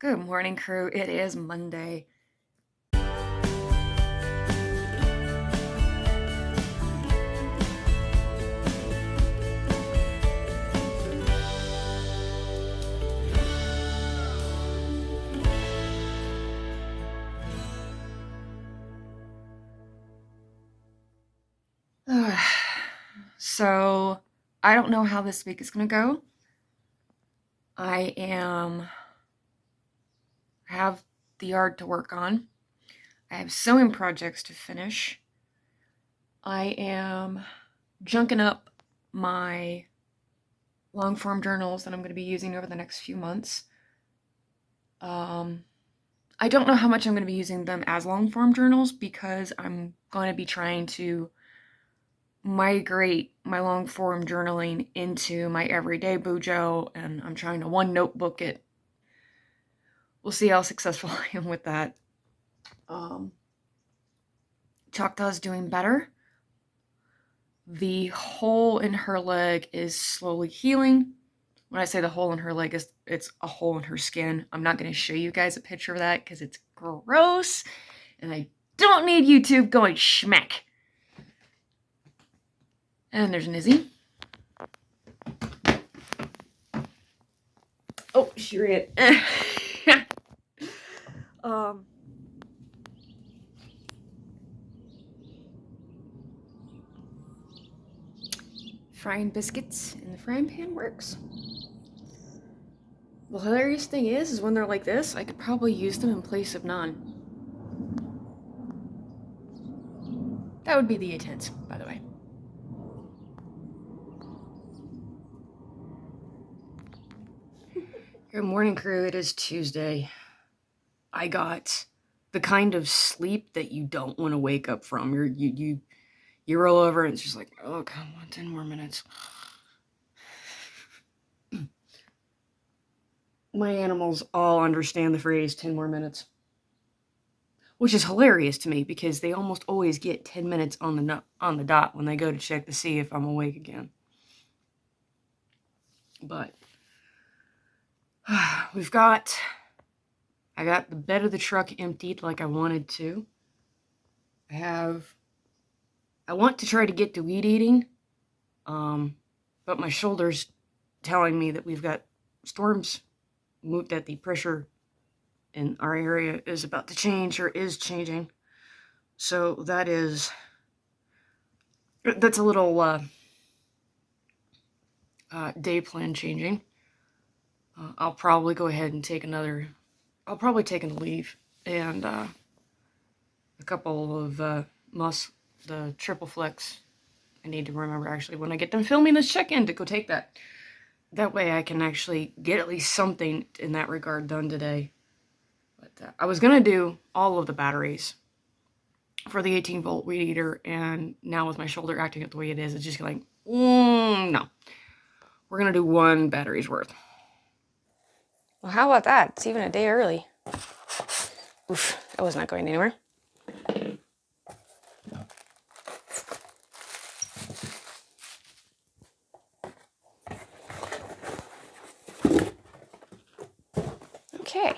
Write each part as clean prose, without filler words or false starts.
Good morning, crew. It is Monday. So, I don't know how this week is going to go. I have the yard to work on. I have sewing projects to finish. I am junking up my long form journals that I'm going to be using over the next few months. I don't know how much I'm going to be using them as long form journals because I'm going to be trying to migrate my long form journaling into my everyday bujo, and I'm trying to one notebook it. We'll see how successful I am with that. Choctaw's doing better. The hole in her leg is slowly healing. When I say the hole in her leg, it's a hole in her skin. I'm not going to show you guys a picture of that because it's gross, and I don't need YouTube going schmeck. And there's Nizzy. Oh, she ran. Frying biscuits in the frying pan works. The hilarious thing is when they're like this, I could probably use them in place of naan. That would be the intent, by the way. Good morning, crew. It is Tuesday. I got the kind of sleep that you don't want to wake up from. You roll over and it's just like, oh, come on, 10 more minutes. My animals all understand the phrase 10 more minutes, which is hilarious to me because they almost always get 10 minutes on the dot when they go to check to see if I'm awake again. But I got the bed of the truck emptied like I wanted to. I want to try to get to weed eating, but my shoulder's telling me that we've got storms moved, that the pressure in our area is about to change or is changing. So that's a little day plan changing. I'll probably go ahead and take a leave and a couple of the triple flex. I need to remember actually when I get done filming this check-in to go take that. That way I can actually get at least something in that regard done today. But I was going to do all of the batteries for the 18-volt weed eater, and now with my shoulder acting up the way it is, it's just like, no. We're going to do one battery's worth. Well, how about that? It's even a day early. Oof, that was not going anywhere. Okay.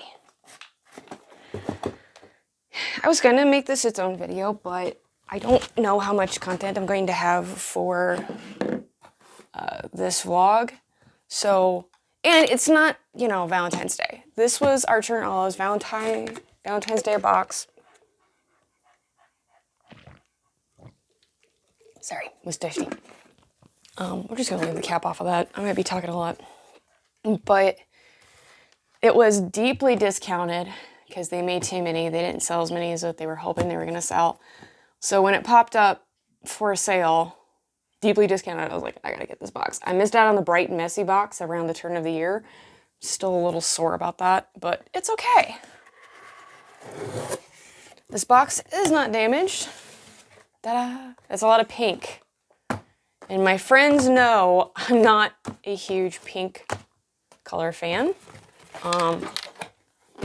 I was gonna make this its own video, but I don't know how much content I'm going to have for this vlog. So, and it's not, Valentine's Day. This was Archer and Olive's Valentine's Day box. Sorry, was thirsty. We're just gonna leave the cap off of that. I'm gonna be talking a lot. But it was deeply discounted because they made too many. They didn't sell as many as what they were hoping they were gonna sell. So when it popped up for sale, deeply discounted, I was like, I gotta get this box. I missed out on the Bright and Messy box around the turn of the year. Still a little sore about that, but it's okay. This box is not damaged. Ta-da! It's a lot of pink. And my friends know I'm not a huge pink color fan.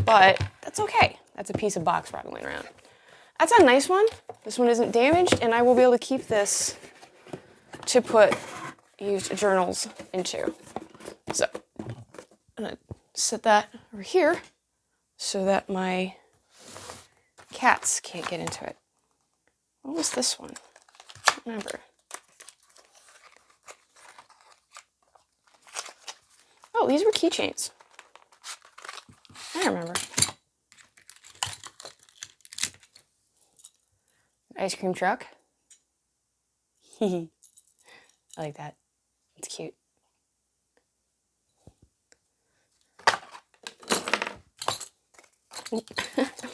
But that's okay. That's a piece of box rattling around. That's a nice one. This one isn't damaged, and I will be able to keep this to put used journals into. So I'm gonna set that over here. so that my cats can't get into it. What was this one? I don't remember. Oh, these were keychains. I remember. Ice cream truck. I like that. It's cute.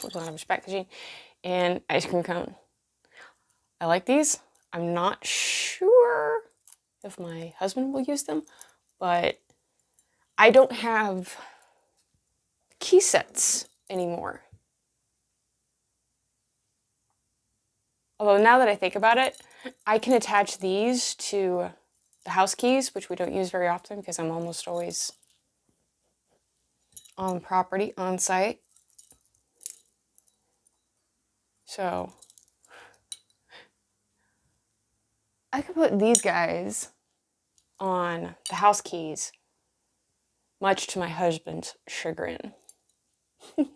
Was one of his packaging. And ice cream cone. I like these. I'm not sure if my husband will use them, but I don't have key sets anymore. Although now that I think about it, I can attach these to the house keys, which we don't use very often because I'm almost always on property, on site. So I could put these guys on the house keys, much to my husband's chagrin. It'll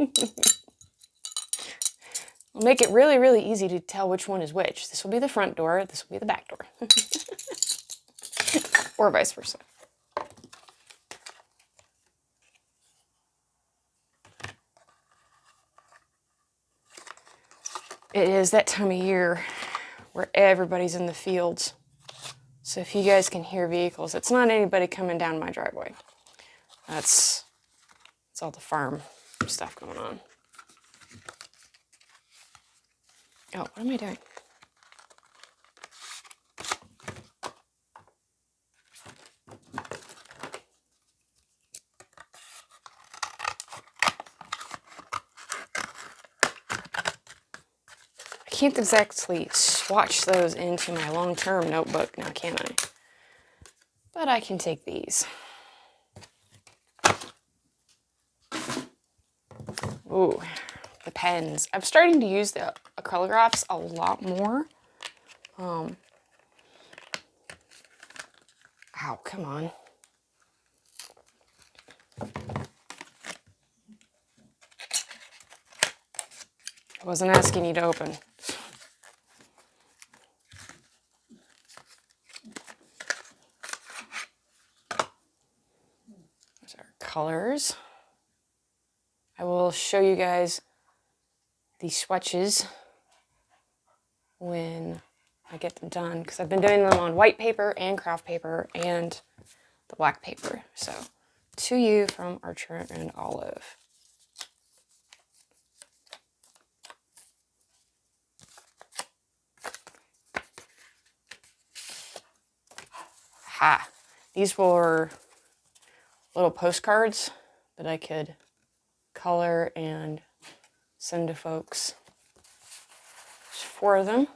make it really, really easy to tell which one is which. This will be the front door, this will be the back door. Or vice versa. It is that time of year where everybody's in the fields. So if you guys can hear vehicles, it's not anybody coming down my driveway. That's all the farm stuff going on. Oh, what am I doing? I can't exactly swatch those into my long-term notebook now, can I? But I can take these. Ooh, the pens. I'm starting to use the acrylographs a lot more. Ow, come on. I wasn't asking you to open. There's our colors. I will show you guys the swatches when I get them done, because I've been doing them on white paper and craft paper and the black paper. So, to you from Archer and Olive. Ha! These were little postcards that I could color and send to folks. There's 4 of them.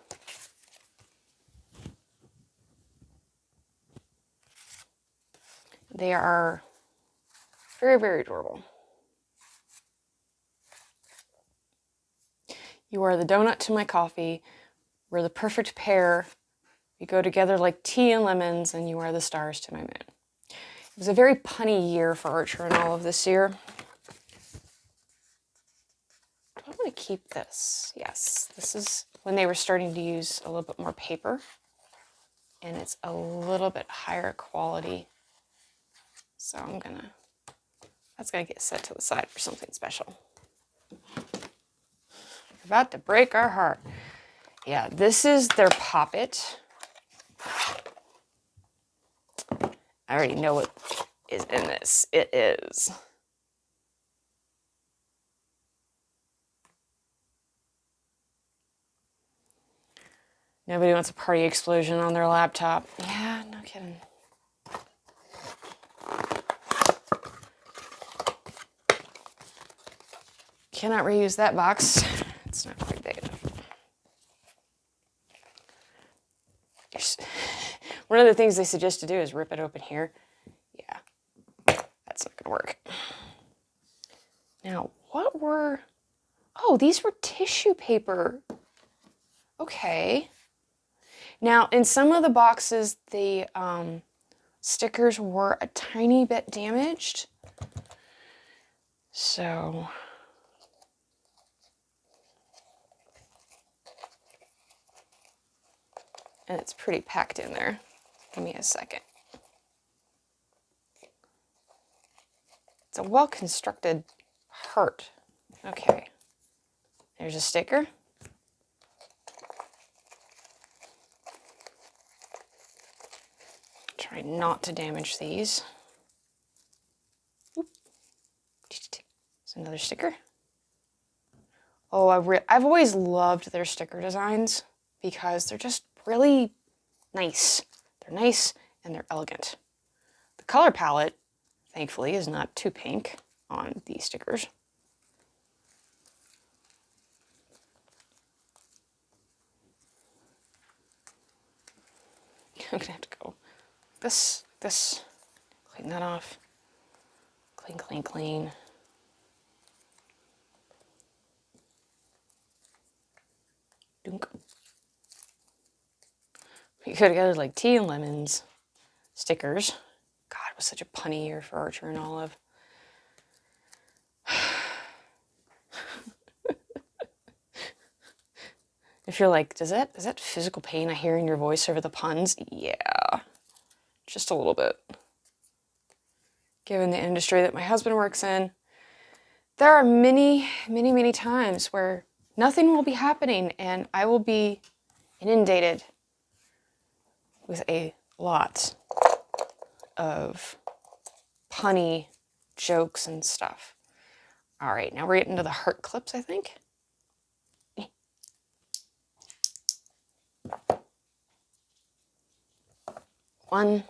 They are very, very adorable. You are the donut to my coffee. We're the perfect pair. We go together like tea and lemons, and you are the stars to my moon. It was a very punny year for Archer and Olive this year. Do I want to keep this? Yes, this is when they were starting to use a little bit more paper, and it's a little bit higher quality. So that's gonna get set to the side for something special. You're about to break our heart. Yeah, this is their Pop-It. I already know what is in this. It is nobody wants a party explosion on their laptop. Yeah, no kidding. Cannot reuse that box. It's not quite big enough. One of the things they suggest to do is rip it open here. Yeah, that's not gonna work. Now, what were... Oh, these were tissue paper. Okay. Now, in some of the boxes, the stickers were a tiny bit damaged. So, and it's pretty packed in there. Give me a second. It's a well-constructed heart. Okay, there's a sticker. Try not to damage these. There's another sticker. Oh, I've always loved their sticker designs because they're just really nice. They're nice and they're elegant. The color palette, thankfully, is not too pink on these stickers. I'm gonna have to go this, clean that off. Clean, clean, clean. Dunk. We could have got like tea and lemons stickers. God, it was such a punny year for Archer and Olive. If you're like, is that physical pain I hear in your voice over the puns? Yeah, just a little bit. Given the industry that my husband works in, there are many, many, many times where nothing will be happening and I will be inundated with a lot of punny jokes and stuff. All right, now we're getting to the heart clips, I think. One.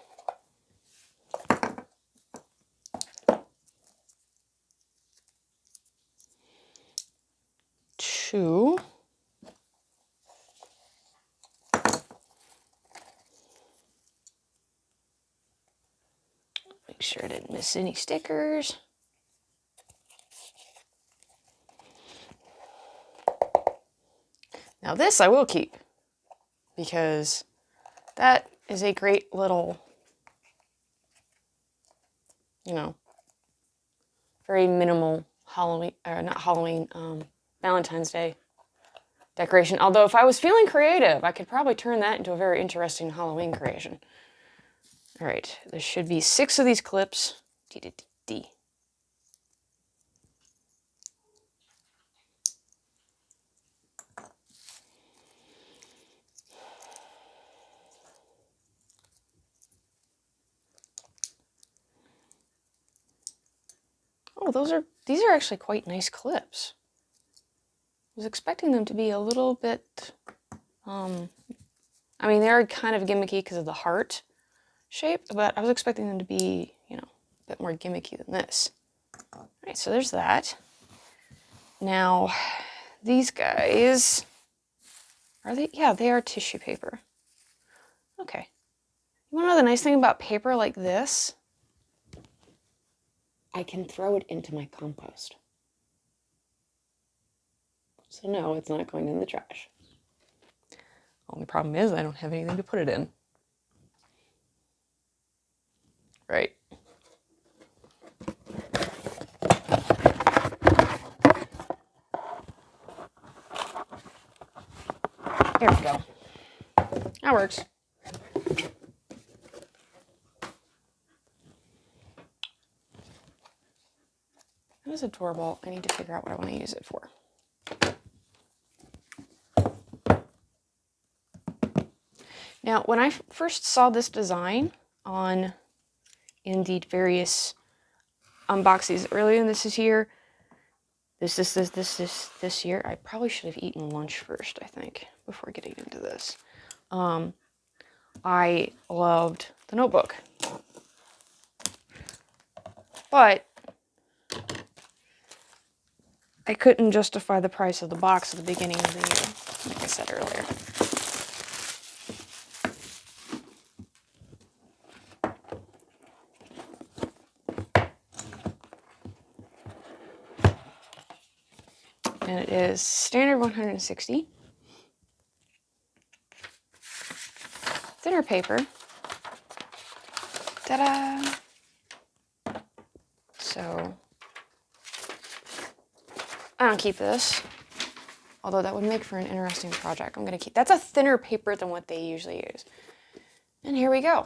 Two. Make sure I didn't miss any stickers. Now this I will keep because that is a great little, you know, very minimal Halloween, or not Halloween, Valentine's Day decoration. Although if I was feeling creative, I could probably turn that into a very interesting Halloween creation. All right, there should be 6 of these clips. D. Oh, these are actually quite nice clips. I was expecting them to be a little bit, I mean, they're kind of gimmicky because of the heart shape, but I was expecting them to be, you know, a bit more gimmicky than this. All right, so there's that. Now, these guys, are they? Yeah, they are tissue paper. Okay. You wanna know the nice thing about paper like this? I can throw it into my compost. So no, it's not going in the trash. Only problem is I don't have anything to put it in. Right. There we go. That works. That is adorable. I need to figure out what I want to use it for. Now, when I first saw this design in the various unboxings earlier in this year, this year, I probably should have eaten lunch first, I think, before getting into this. I loved the notebook. But I couldn't justify the price of the box at the beginning of the year, like I said earlier. And it is standard 160. Thinner paper. Ta-da! So, I don't keep this. Although that would make for an interesting project. I'm going to keep... That's a thinner paper than what they usually use. And here we go.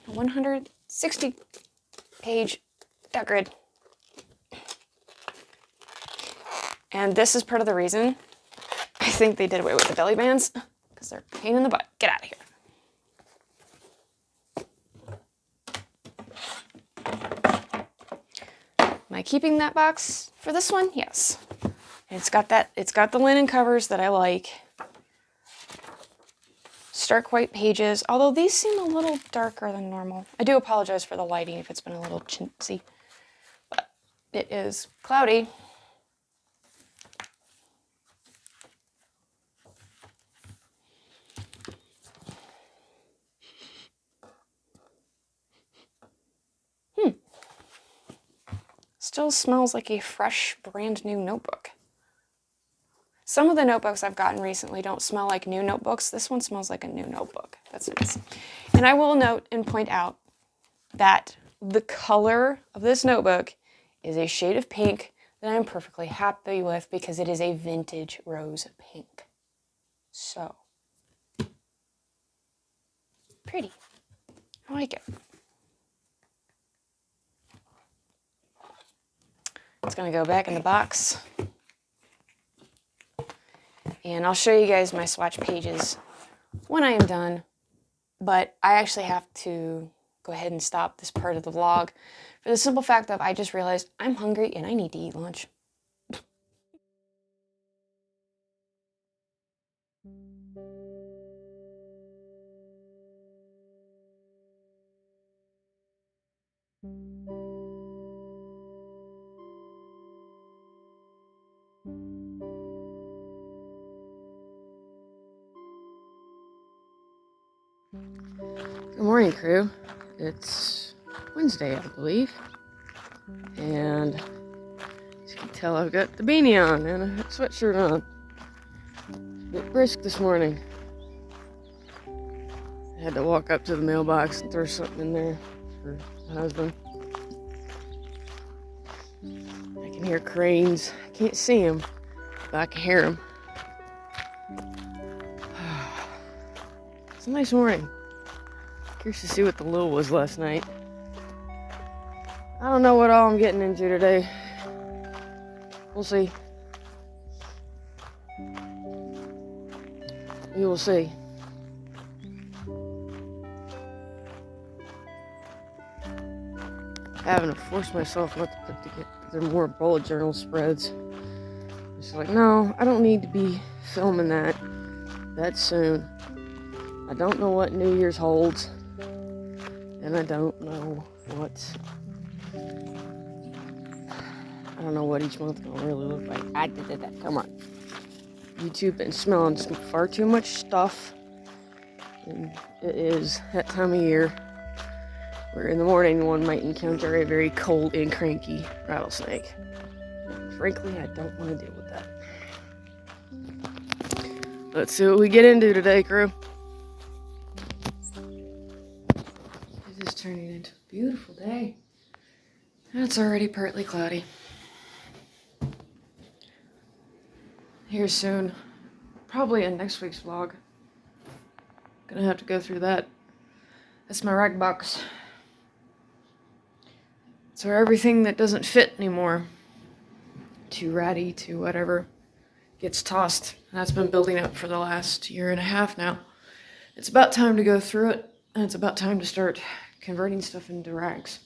A 160-page dot grid. And this is part of the reason I think they did away with the belly bands, because they're a pain in the butt. Get out of here. Am I keeping that box for this one? Yes. It's got the linen covers that I like. Stark white pages, although these seem a little darker than normal. I do apologize for the lighting if it's been a little chintzy, but it is cloudy. Still smells like a fresh, brand new notebook. Some of the notebooks I've gotten recently don't smell like new notebooks. This one smells like a new notebook. That's nice. And I will note and point out that the color of this notebook is a shade of pink that I'm perfectly happy with because it is a vintage rose pink. So, pretty. I like it. It's going to go back in the box. And I'll show you guys my swatch pages when I am done. But I actually have to go ahead and stop this part of the vlog for the simple fact that I just realized I'm hungry and I need to eat lunch. Good morning, crew. It's Wednesday, I believe. And as you can tell, I've got the beanie on and a sweatshirt on. A bit brisk this morning. I had to walk up to the mailbox and throw something in there for my husband. I can hear cranes. I can't see them, but I can hear them. It's a nice morning. Curious to see what the low was last night. I don't know what all I'm getting into today. We'll see. We will see. Having to force myself not to put together more bullet journal spreads. It's like, no, I don't need to be filming that soon. I don't know what New Year's holds. And I don't know what each month is gonna really look like. Come on. YouTube been smelling far too much stuff. And it is that time of year where in the morning one might encounter a very cold and cranky rattlesnake. Frankly, I don't want to deal with that. Let's see what we get into today, crew. It is turning into a beautiful day. And it's already partly cloudy. Here soon. Probably in next week's vlog. Gonna have to go through that. That's my rag box. So everything that doesn't fit anymore, too ratty, too whatever, gets tossed. And that's been building up for the last year and a half now. It's about time to go through it, and it's about time to start converting stuff into rags.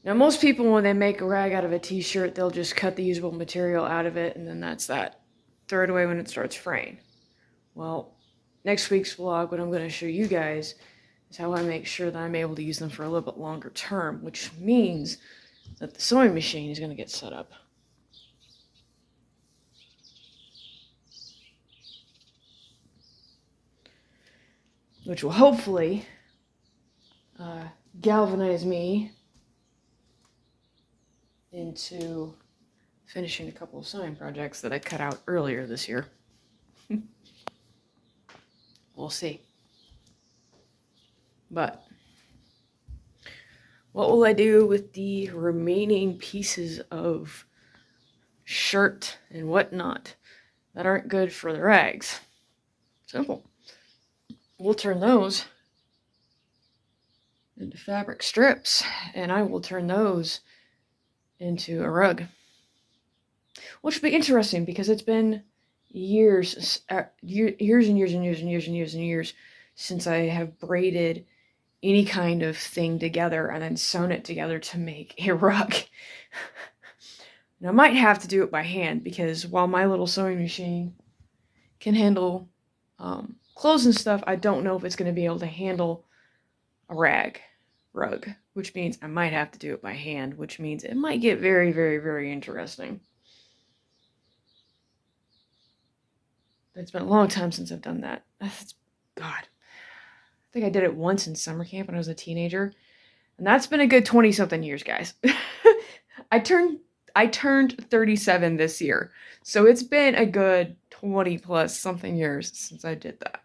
Now, most people, when they make a rag out of a t-shirt, they'll just cut the usable material out of it, and then that's that. Throw it away when it starts fraying. Well, next week's vlog, what I'm going to show you guys is how I make sure that I'm able to use them for a little bit longer term, which means that the sewing machine is going to get set up. Which will hopefully galvanize me into finishing a couple of sewing projects that I cut out earlier this year. We'll see. But what will I do with the remaining pieces of shirt and whatnot that aren't good for their eggs. Simple. We'll turn those into fabric strips, and I will turn those into a rug. Which will be interesting because it's been years and years and years and years and years and years and years since I have braided any kind of thing together and then sewn it together to make a rug. And I might have to do it by hand because while my little sewing machine can handle clothes and stuff, I don't know if it's going to be able to handle a rug, which means I might have to do it by hand, which means it might get very, very, very interesting. It's been a long time since I've done that. God. I think I did it once in summer camp when I was a teenager. And that's been a good 20-something years, guys. I turned 37 this year. So it's been a good 20 plus something years since I did that.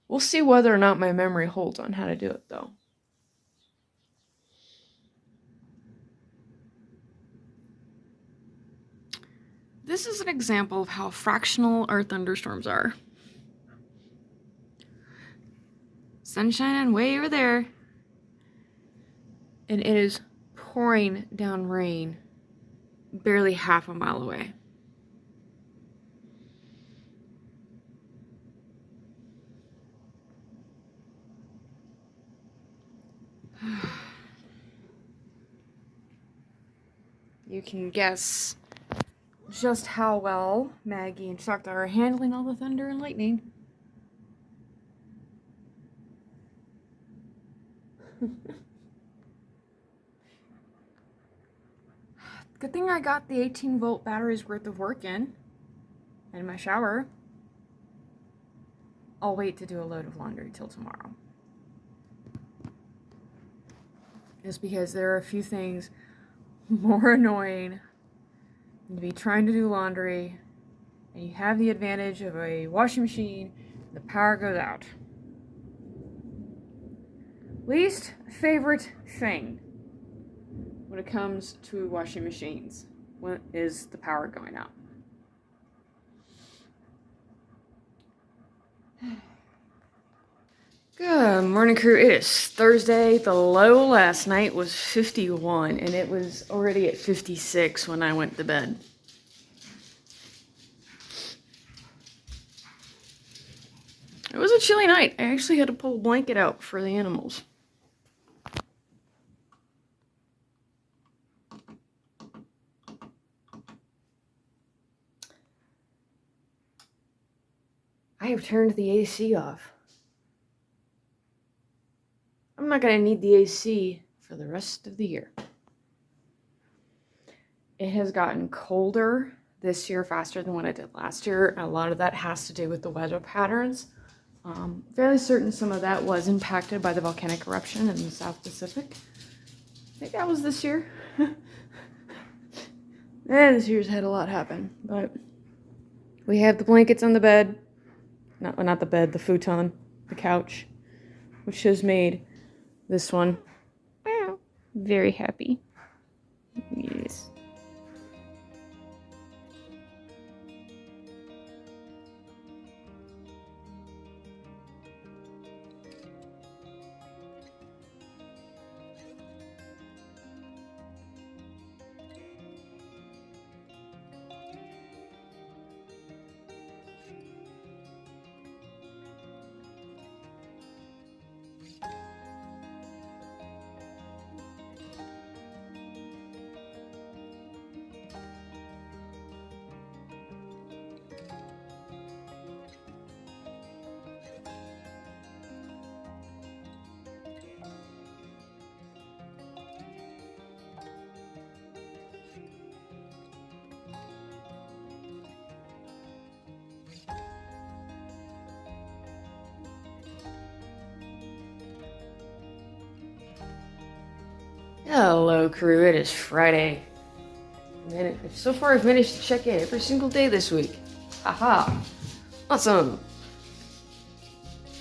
We'll see whether or not my memory holds on how to do it, though. This is an example of how fractional our thunderstorms are. Sun shining way over there. And it is pouring down rain barely half a mile away. You can guess just how well Maggie and Chuck are handling all the thunder and lightning. Good thing I got the 18-volt batteries worth of work in my shower. I'll wait to do a load of laundry till tomorrow. Just because there are a few things more annoying than to be trying to do laundry and you have the advantage of a washing machine and the power goes out. Least favorite thing when it comes to washing machines is the power going out. Good morning, crew. It is Thursday. The low last night was 51, and it was already at 56 when I went to bed. It was a chilly night. I actually had to pull a blanket out for the animals. I have turned the AC off. I'm not going to need the AC for the rest of the year. It has gotten colder this year faster than what it did last year. A lot of that has to do with the weather patterns. Fairly certain some of that was impacted by the volcanic eruption in the South Pacific. I think that was this year. This year's had a lot happen, but we have the blankets on the bed. Not the bed, the futon, the couch, which has made this one very happy. Yes. Hello, crew. It is Friday. And so far, I've managed to check in every single day this week. Haha. Awesome.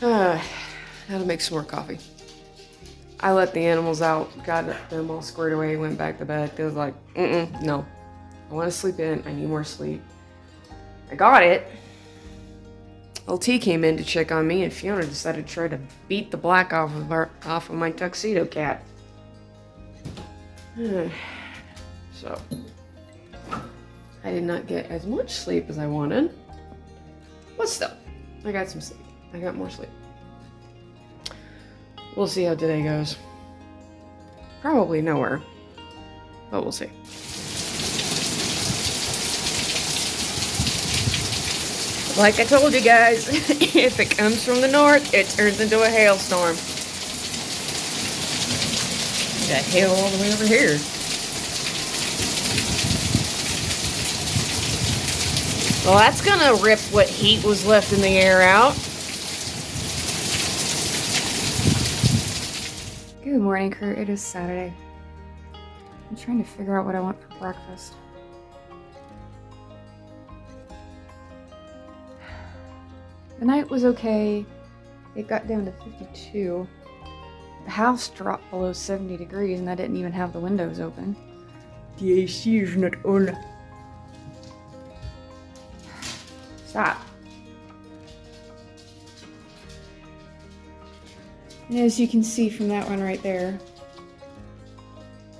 Now to make some more coffee. I let the animals out, got them all squared away, went back to bed. They was like, no. I want to sleep in. I need more sleep. I got it. LT came in to check on me, and Fiona decided to try to beat the black off of my tuxedo cat. So, I did not get as much sleep as I wanted, but still, I got some sleep. I got more sleep. We'll see how today goes. Probably nowhere, but we'll see. Like I told you guys, if it comes from the north, it turns into a hailstorm. Got hail all the way over here. Well, that's gonna rip what heat was left in the air out. Good morning, crew. It is Saturday. I'm trying to figure out what I want for breakfast. The night was okay. It got down to 52. The house dropped below 70 degrees and I didn't even have the windows open. The AC is not on. Stop. And as you can see from that one right there,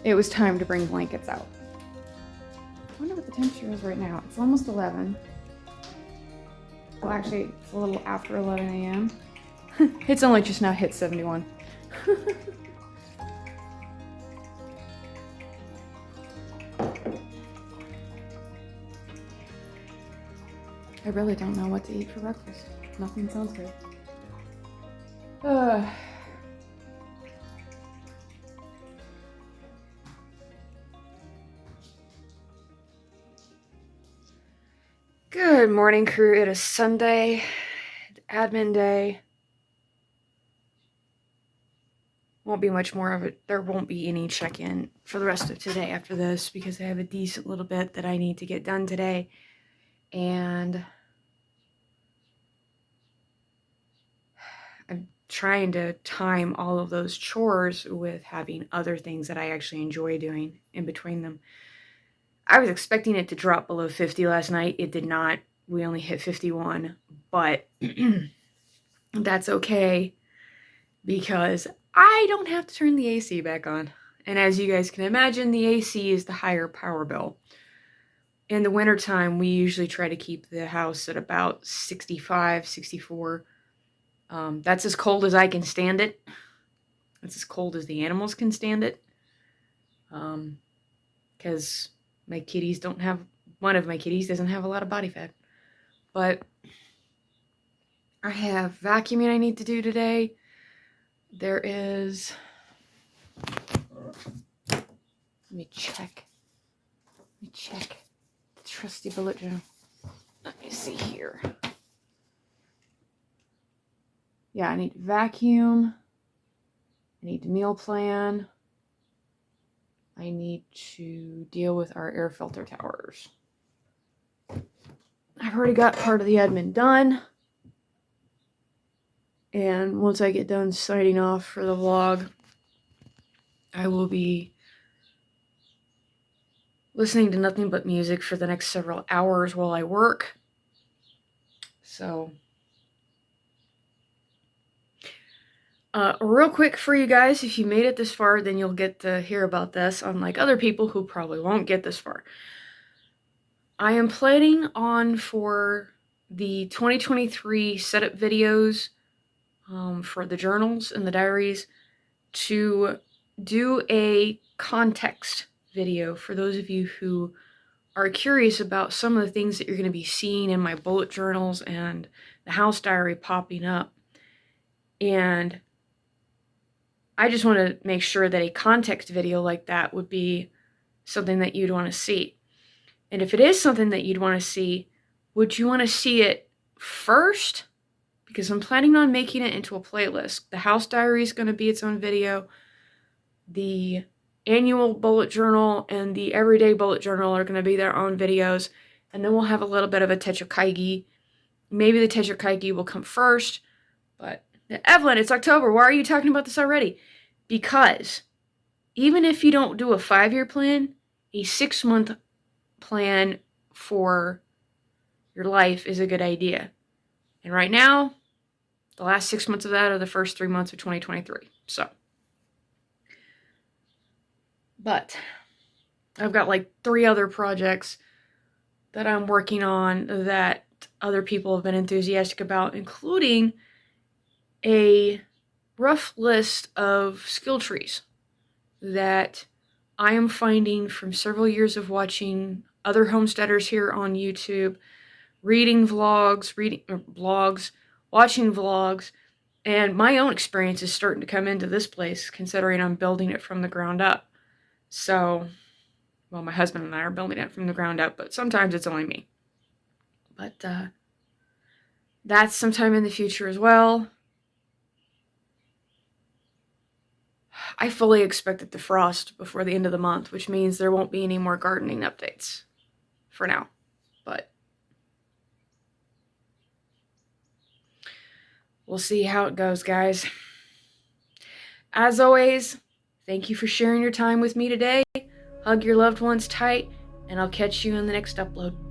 it was time to bring blankets out. I wonder what the temperature is right now. It's almost 11. Well, actually, it's a little after 11 a.m. It's only just now hit 71. I really don't know what to eat for breakfast. Nothing sounds good. Good morning, crew. It is Sunday, admin day. Won't be much more of it. There won't be any check-in for the rest of today after this because I have a decent little bit that I need to get done today. And I'm trying to time all of those chores with having other things that I actually enjoy doing in between them. I was expecting it to drop below 50 last night. It did not. We only hit 51, but that's okay because I don't have to turn the AC back on. And as you guys can imagine, the AC is the higher power bill. In the wintertime, we usually try to keep the house at about 65, 64. That's as cold as I can stand it. That's as cold as the animals can stand it. Because my kitties don't have, one of my kitties doesn't have a lot of body fat. But I have vacuuming I need to do today. There is, let me check the trusty bullet journal. Let me see here. Yeah, I need to vacuum. I need to meal plan. I need to deal with our air filter towers. I've already got part of the admin done. And once I get done signing off for the vlog, I will be listening to nothing but music for the next several hours while I work. So, real quick for you guys, if you made it this far, then you'll get to hear about this, unlike other people who probably won't get this far. I am planning on for the 2023 setup videos for the journals and the diaries to do a context video for those of you who are curious about some of the things that you're going to be seeing in my bullet journals and the house diary popping up. And I just want to make sure that a context video like that would be something that you'd want to see. And if it is something that you'd want to see, would you want to see it first? Because I'm planning on making it into a playlist. The house diary is going to be its own video. The annual bullet journal and the everyday bullet journal are going to be their own videos. And then we'll have a little bit of a Techokaigi. Maybe the Techokaigi will come first. But Evelyn, it's October. Why are you talking about this already? Because even if you don't do a 5-year plan, a 6-month plan for your life is a good idea. And right now, the last 6 months of that are the first 3 months of 2023. So, but I've got like 3 other projects that I'm working on that other people have been enthusiastic about, including a rough list of skill trees that I am finding from several years of watching other homesteaders here on YouTube, reading vlogs, blogs, watching vlogs, and my own experience is starting to come into this place, considering I'm building it from the ground up. So, well, my husband and I are building it from the ground up, but sometimes it's only me. But that's sometime in the future as well. I fully expect it to frost before the end of the month, which means there won't be any more gardening updates for now. But we'll see how it goes, guys. As always, thank you for sharing your time with me today. Hug your loved ones tight, and I'll catch you in the next upload.